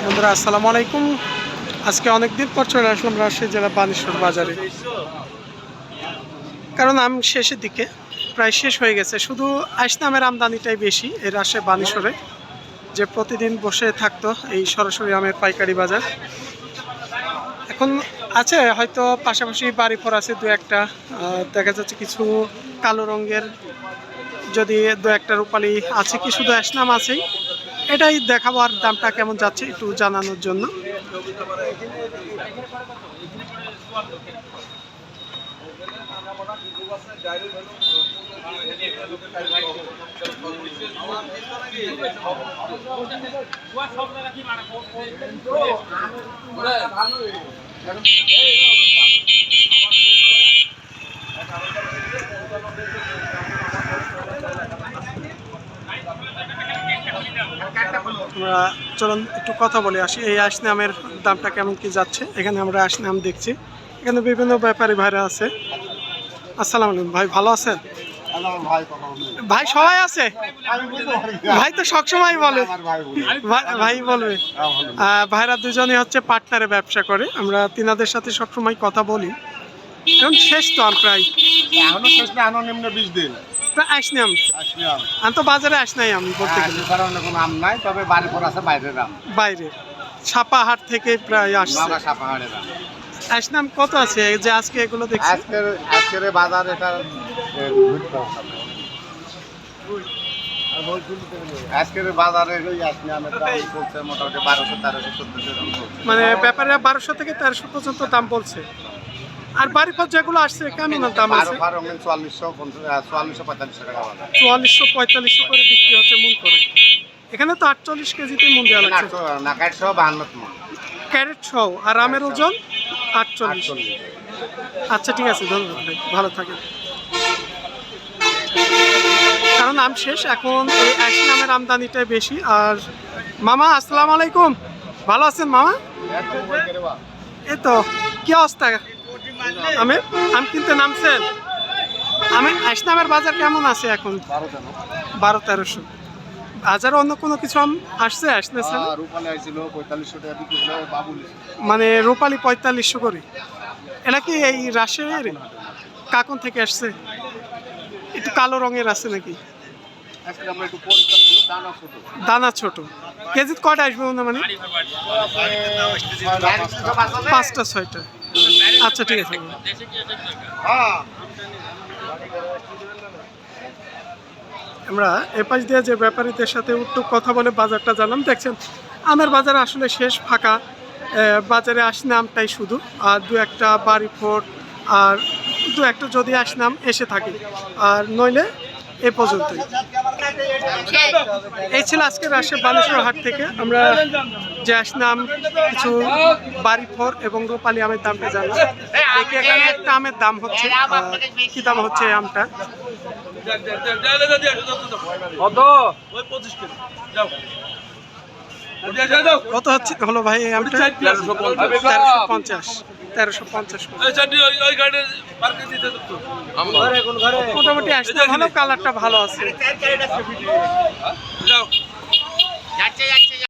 বন্ধুরা আসসালামু আলাইকুম। আজকে অনেক দিন পর চলে আসলাম রাজশাহী জেলা বানেশ্বর বাজারে, কারণ আম শেষের দিকে প্রায় শেষ হয়ে গেছে। শুধু আইসনামের আমদানিটাই বেশি এই রাজশাহী বানেশ্বরে, যে প্রতিদিন বসে থাকতো এই সরাসরি আমের পাইকারি বাজার। এখন আছে হয়তো পাশাপাশি বাড়ি ফোর আছে দু একটা, দেখা যাচ্ছে কিছু কালো রঙের, যদি দু একটা রূপালি আছে, কি শুধু আইসনাম আছেই। এটাই দেখাবো, আর দামটা কেমন যাচ্ছে একটু জানানোর জন্য। আমরা চলুন একটু কথা বলে আসি, এই আইসনামের দামটা কেমন কি যাচ্ছে। এখানে আমরা আইসনাম দেখছি, এখানে বিভিন্ন ব্যাপারী ভাইরা আছে। আসসালামু আলাইকুম ভাই, ভালো আছেন? ভাই সবাই আছে, ভাই তো সবসময় বলে, ভাই বলবে। ভাইরা দুজনে হচ্ছে পার্টনারে ব্যবসা করে, আমরা তিনাদের সাথে সবসময় কথা বলি। এখন শেষ তো আম প্রায়, এখনো শেষ না, এখনো নিম্ন 20 দিন। প্রায় আসনাম আমি তো বাজারে আসনাই আমি বলতে গেলে, কোনো আম নাই, তবে বাড়ি পর আছে বাইরের আম, বাইরে ছাপাহাট থেকে প্রায় আসছে। সাপাহাড়ের আম। আসনাম কত আছে যে আজকে এগুলো দেখছি? আজকের বাজার এটা আজকের বাজারে ওই আসনি আমের দাম বলছে মোটামুটি 1200, 1300, 1400 মানে ব্যাপারে 1200 থেকে 1300 পর্যন্ত দাম বলছে। আর বাড়ি পর যেগুলো আসছে কেমন দাম আছে? 4400, 4500 টাকা বাজার। 4400-4500 করে বিক্রি হচ্ছে মন করে। এখানে তো 48 কেজিতে মন দেওয়া লাগছে, না 52 মণ ক্যারেট সহ। আর আমের ওজন 48। আচ্ছা ঠিক আছে, ধন্যবাদ ভাই, ভালো থাকেন। কারণ আম শেষ, এখন এই আইসনামের আমদানিটাই বেশি। আর মামা আসসালামু আলাইকুম, ভালো আছেন মামা? এই তো, কি অবস্থা আমের? আম কিনতে নামছেন? আমি আইসনামের বাজার কেমন আছে এখন? 1200-1300। বাজারে অন্য কোনো কিছু আম আসছে? আসতেছে না, মানে রূপালি 4500 করে। এটা কি এই রাজশাহীর কাকন থেকে আসছে? একটু কালো রঙের আছে নাকি? দানা ছোট। কেজি কয়টা আসবে মানে? 5টা-6টা। আচ্ছা ঠিক আছে। আমরা এপাশ দিয়ে যে ব্যাপারীদের সাথে একটু কথা বলে বাজারটা জানলাম। দেখছেন আমের বাজার আসলে শেষ, ফাঁকা। বাজারে আসনামটাই শুধু, আর দু একটা বাড়ি ফোর, আর দু একটা যদি আসনাম এসে থাকে, আর নইলে এ পর্যন্তই। এই ছিল আজকে রাজশাহী বানেশ্বর হাট থেকে আমরা যে আসনাম, কিছু বাড়ি ফোর এবং রূপালী আমের দামটা জানলাম। দেখি এখানে একটা আমের দাম হচ্ছে, কি দাম হচ্ছে এই আমটা? কত হচ্ছে হলো ভাই এই আমটা? 1350। মোটামুটি আসতে ভালো, কালারটা ভালো আছে।